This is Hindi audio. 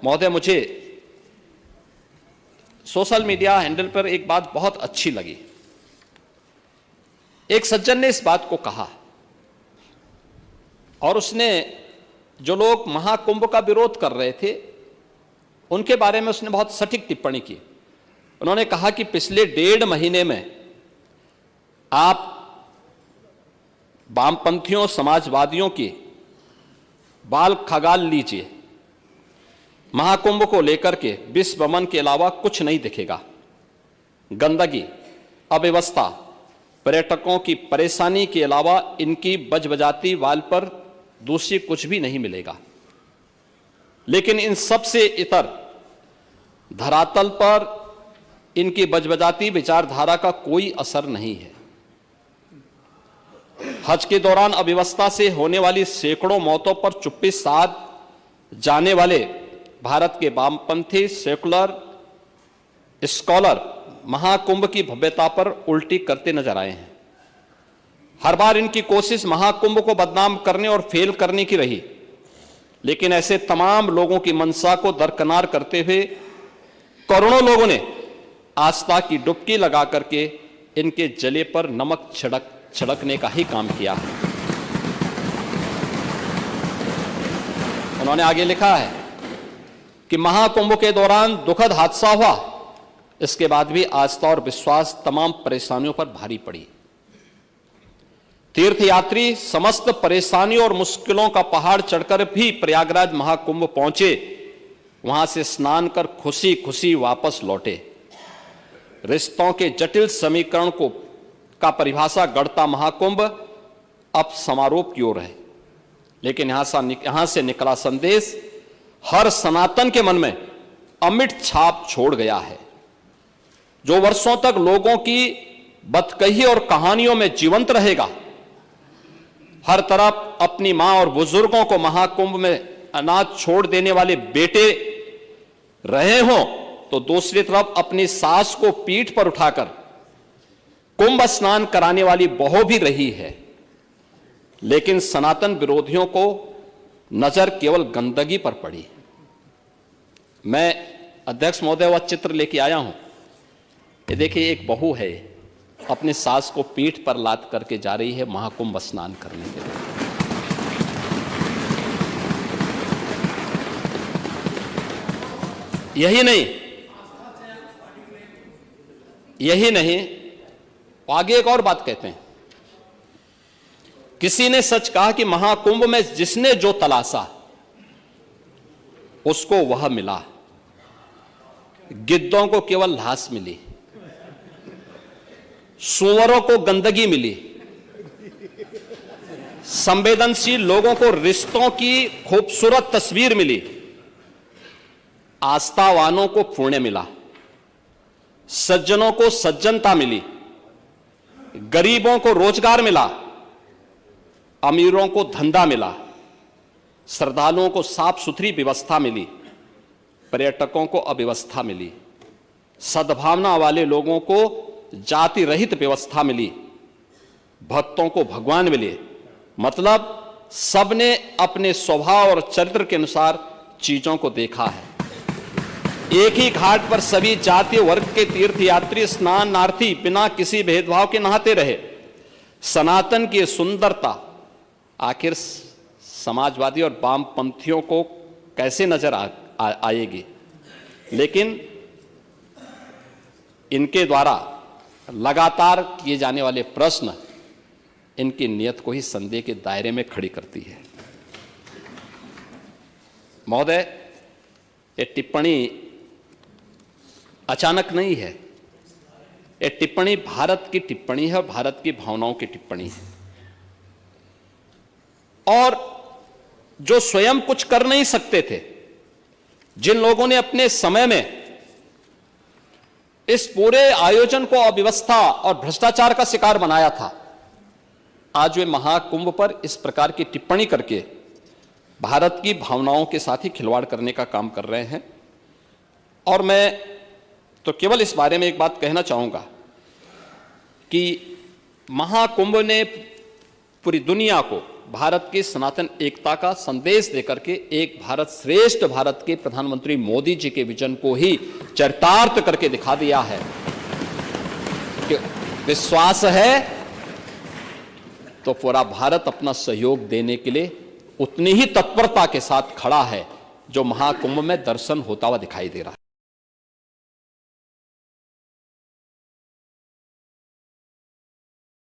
महोदय, मुझे सोशल मीडिया हैंडल पर एक बात बहुत अच्छी लगी। एक सज्जन ने इस बात को कहा और उसने जो लोग महाकुंभ का विरोध कर रहे थे उनके बारे में उसने बहुत सटीक टिप्पणी की। उन्होंने कहा कि पिछले 1.5 महीने में आप वामपंथियों, समाजवादियों की बाल खगाल लीजिए, महाकुंभ को लेकर के विश्व भ्रमण के अलावा कुछ नहीं दिखेगा। गंदगी, अव्यवस्था, पर्यटकों की परेशानी के अलावा इनकी बजबजाती वाल पर दूसरी कुछ भी नहीं मिलेगा। लेकिन इन सब से इतर धरातल पर इनकी बजबजाती विचारधारा का कोई असर नहीं है। हज के दौरान अव्यवस्था से होने वाली सैकड़ों मौतों पर चुप्पी साध जाने वाले भारत के वामपंथी सेकुलर स्कॉलर महाकुंभ की भव्यता पर उल्टी करते नजर आए हैं। हर बार इनकी कोशिश महाकुंभ को बदनाम करने और फेल करने की रही, लेकिन ऐसे तमाम लोगों की मंशा को दरकिनार करते हुए करोड़ों लोगों ने आस्था की डुबकी लगा करके इनके जले पर नमक छिड़कने का ही काम किया है। उन्होंने आगे लिखा है कि महाकुंभ के दौरान दुखद हादसा हुआ, इसके बाद भी आस्था और विश्वास तमाम परेशानियों पर भारी पड़ी। तीर्थयात्री समस्त परेशानियों और मुश्किलों का पहाड़ चढ़कर भी प्रयागराज महाकुंभ पहुंचे, वहां से स्नान कर खुशी खुशी वापस लौटे। रिश्तों के जटिल समीकरण का परिभाषा गढ़ता महाकुंभ अब समारोह की ओर है, लेकिन यहां से निकला संदेश हर सनातन के मन में अमिट छाप छोड़ गया है, जो वर्षों तक लोगों की बदकही और कहानियों में जीवंत रहेगा। हर तरफ अपनी मां और बुजुर्गों को महाकुंभ में अनाथ छोड़ देने वाले बेटे रहे हों, तो दूसरी तरफ अपनी सास को पीठ पर उठाकर कुंभ स्नान कराने वाली बहू भी रही है। लेकिन सनातन विरोधियों को नजर केवल गंदगी पर पड़ी। मैं अध्यक्ष महोदय वह चित्र लेके आया हूं। ये देखिए, एक बहू है, अपनी सास को पीठ पर लाद करके जा रही है महाकुंभ स्नान करने के लिए। यही नहीं, आगे एक और बात कहते हैं। किसी ने सच कहा कि महाकुंभ में जिसने जो तलाशा उसको वह मिला। गिद्धों को केवल लाश मिली, सूअरों को गंदगी मिली, संवेदनशील लोगों को रिश्तों की खूबसूरत तस्वीर मिली, आस्थावानों को पुण्य मिला, सज्जनों को सज्जनता मिली, गरीबों को रोजगार मिला, अमीरों को धंधा मिला, श्रद्धालुओं को साफ सुथरी व्यवस्था मिली, पर्यटकों को अव्यवस्था मिली, सद्भावना वाले लोगों को जाति रहित व्यवस्था मिली, भक्तों को भगवान मिले। मतलब सबने अपने स्वभाव और चरित्र के अनुसार चीजों को देखा है। एक ही घाट पर सभी जाति वर्ग के तीर्थयात्री स्नानार्थी बिना किसी भेदभाव के नहाते रहे। सनातन की सुंदरता आखिर समाजवादी और वामपंथियों को कैसे नजर आएगी? लेकिन इनके द्वारा लगातार किए जाने वाले प्रश्न इनकी नियत को ही संदेह के दायरे में खड़ी करती है। महोदय, ये टिप्पणी अचानक नहीं है। ये टिप्पणी भारत की टिप्पणी है, भारत की भावनाओं की टिप्पणी है। और जो स्वयं कुछ कर नहीं सकते थे, जिन लोगों ने अपने समय में इस पूरे आयोजन को अव्यवस्था और भ्रष्टाचार का शिकार बनाया था, आज वे महाकुंभ पर इस प्रकार की टिप्पणी करके भारत की भावनाओं के साथ ही खिलवाड़ करने का काम कर रहे हैं। और मैं तो केवल इस बारे में एक बात कहना चाहूंगा कि महाकुंभ ने पूरी दुनिया को भारत की सनातन एकता का संदेश देकर के एक भारत श्रेष्ठ भारत के प्रधानमंत्री मोदी जी के विजन को ही चरितार्थ करके दिखा दिया है कि विश्वास है तो पूरा भारत अपना सहयोग देने के लिए उतनी ही तत्परता के साथ खड़ा है जो महाकुंभ में दर्शन होता हुआ दिखाई दे रहा है।